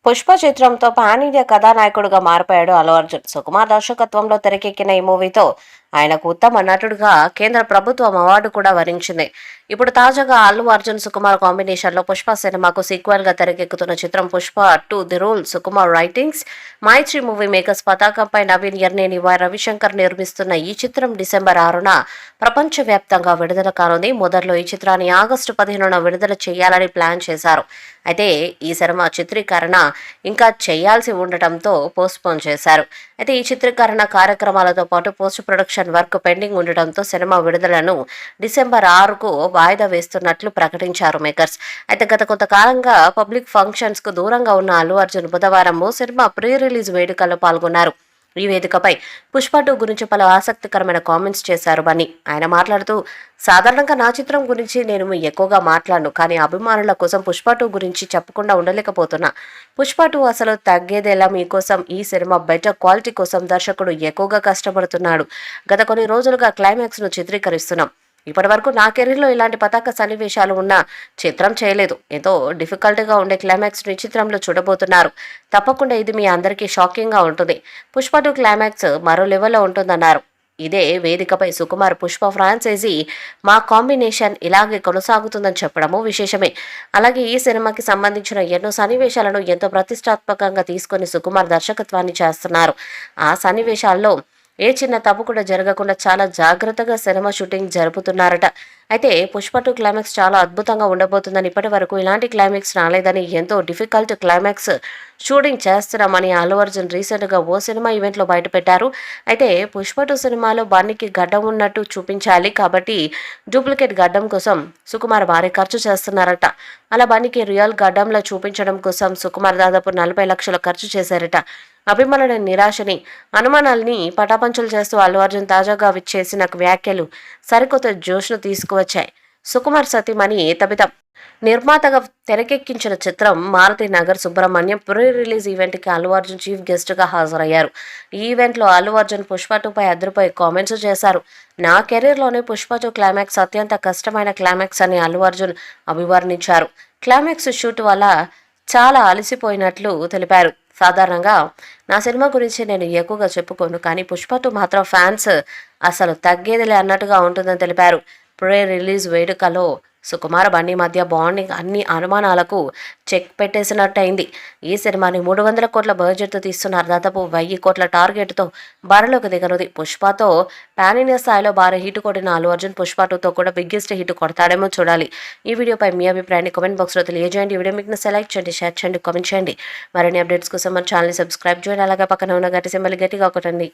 పుష్ప చిత్రంతో pan India కథానాయకుడిగా మారిపోయాడు అల్లు అర్జున్. సుకుమార్ దర్శకత్వంలో తెరకెక్కిన ఈ మూవీతో ఆయనకు ఉత్తమ నటుడిగా కేంద్ర ప్రభుత్వం అవార్డు కూడా వరించింది. ఇప్పుడు తాజాగా అల్లు అర్జున్ సుకుమార్ కాంబినేషన్ లో పుష్ప సినిమాకు సీక్వెల్ గా తెరకెక్కుతున్న చిత్రం Pushpa 2 the rule Sukumar writings Mythri movie makers పతాకంపై నవీన్ యర్నేని వై రవిశంకర్ నిర్మిస్తున్న ఈ చిత్రం డిసెంబర్ 6న ప్రపంచవ్యాప్తంగా విడుదల కానుంది. మొదట్లో ఈ చిత్రాన్ని ఆగస్టు 15న విడుదల చేయాలని ప్లాన్ చేశారు. అయితే ఈ సినిమా చిత్రీకరణ ఇంకా చేయాల్సి ఉండటంతో పోస్ట్పోన్ చేశారు. అయితే ఈ చిత్రీకరణ కార్యక్రమాలతో పాటు పోస్ట్ ప్రొడక్షన్ వర్క్ పెండింగ్ ఉండటంతో సినిమా విడుదలను డిసెంబర్ 6కు వాయిదా వేస్తున్నట్లు ప్రకటించారు మేకర్స్. అయితే గత కొంతకాలంగా పబ్లిక్ ఫంక్షన్స్ కు దూరంగా ఉన్న అల్లు అర్జున్ బుధవారం సినిమా ప్రీ రిలీజ్ వేడుకల్లో పాల్గొన్నారు. ఈ వేదికపై పుష్ప 2 గురించి పలు ఆసక్తికరమైన కామెంట్స్ చేశారు బన్నీ. ఆయన మాట్లాడుతూ, సాధారణంగా నా చిత్రం గురించి నేను ఎక్కువగా మాట్లాడను, కానీ అభిమానుల కోసం పుష్ప 2 గురించి చెప్పకుండా ఉండలేకపోతున్నా. పుష్ప 2 అసలు తగ్గేదేలా మీకోసం. ఈ సినిమా బెటర్ క్వాలిటీ కోసం దర్శకుడు ఎక్కువగా కష్టపడుతున్నాడు. గత కొన్ని రోజులుగా క్లైమాక్స్ ను చిత్రీకరిస్తున్నాం. ఇప్పటి వరకు నా కెరీర్లో ఇలాంటి పతాక సన్నివేశాలు ఉన్న చిత్రం చేయలేదు. ఎంతో డిఫికల్ట్గా ఉండే క్లైమాక్స్ ని చిత్రంలో చూడబోతున్నారు. తప్పకుండా ఇది మీ అందరికీ షాకింగ్ గా ఉంటుంది. పుష్ప 2 క్లైమాక్స్ మరో లెవెల్లో ఉంటుందన్నారు. ఇదే వేదికపై సుకుమార్ పుష్ప ఫ్రాంచైజీ మా కాంబినేషన్ ఇలాగే కొనసాగుతుందని చెప్పడము విశేషమే. అలాగే ఈ సినిమాకి సంబంధించిన ఎన్నో సన్నివేశాలను ఎంతో ప్రతిష్టాత్మకంగా తీసుకొని సుకుమార్ దర్శకత్వాన్ని చేస్తున్నారు. ఆ సన్నివేశాల్లో ఏ చిన్న తప్పు కూడా జరగకుండా చాలా జాగ్రత్తగా సినిమా షూటింగ్ జరుపుతున్నారట. అయితే పుష్ప 2 క్లైమాక్స్ చాలా అద్భుతంగా ఉండబోతుందని, ఇప్పటి వరకు ఇలాంటి క్లైమాక్స్ రాలేదని, ఎంతో డిఫికల్ట్ క్లైమాక్స్ షూటింగ్ చేస్తున్నామని అల్లు అర్జున్ రీసెంట్ గా సినిమా ఈవెంట్ లో బయటపెట్టారు. అయితే పుష్ప 2 సినిమాలో బన్నీకి గడ్డం ఉన్నట్టు చూపించాలి కాబట్టి డూప్లికేట్ గడ్డం కోసం సుకుమార్ భారీ ఖర్చు చేస్తున్నారట. అలా బన్నీకి రియల్ గడ్డంలో చూపించడం కోసం సుకుమార్ దాదాపు 40 లక్షలు ఖర్చు చేశారట. అభిమానుల నిరాశని, అనుమానాల్ని పటాపంచలు చేస్తూ అల్లు అర్జున్ తాజాగా చేసిన వ్యాఖ్యలు సరికొత్త జోష్ను తీసుకువచ్చాయి. సుకుమార్ సతీమణి తబిత నిర్మాతగా తెరకెక్కించిన చిత్రం Maruthi Nagar Subramanyam pre release event కి అల్లు అర్జున్ చీఫ్ గెస్ట్ గా హాజరయ్యారు. ఈ ఈవెంట్ లో అల్లు అర్జున్ పుష్ప 2పై అద్దరిపై కామెంట్స్ చేశారు. నా కెరీర్ లోనే పుష్ప 2 క్లైమాక్స్ అత్యంత కష్టమైన క్లైమాక్స్ అని అల్లు అర్జున్ అభివర్ణించారు. క్లైమాక్స్ షూట్ వల్ల చాలా అలసిపోయినట్లు తెలిపారు. సాధారణంగా నా సినిమా గురించి నేను ఎక్కువగా చెప్పుకోను, కానీ పుష్ప 2 మాత్రం ఫ్యాన్స్ అసలు తగ్గేదిలే అన్నట్టుగా ఉంటుందని తెలిపారు. ప్రీ రిలీజ్ వేడుకలో సుకుమార్ బన్నీ మధ్య బాండింగ్ అన్ని అనుమానాలకు చెక్ పెట్టేసినట్టయింది. ఈ సినిమాని 300 కోట్ల బడ్జెట్తో తీస్తున్నారు. దాదాపు 1000 కోట్ల టార్గెట్తో బరిలోకి దిగనుంది. పుష్పతో పాన్ ఇండియా స్థాయిలో భారీ హిట్ కొట్టిన అల్లు అర్జున్ పుష్ప 2తో కూడా బిగ్గెస్ట్ హిట్ కొడతాడేమో చూడాలి. ఈ వీడియోపై మీ అభిప్రాయాన్ని కామెంట్ బాక్స్లో తెలియజేయండి. ఈ వీడియో మీకు సెలెక్ట్ చేయండి, షేర్ చేయండి, కామెంట్ చేయండి. మరిన్ని అప్డేట్స్ కోసం మన ఛానల్ని సబ్స్క్రైబ్ చేయండి. అలాగే పక్కన ఉన్న గట్టి సింబల్ గట్టిగా కొట్టండి.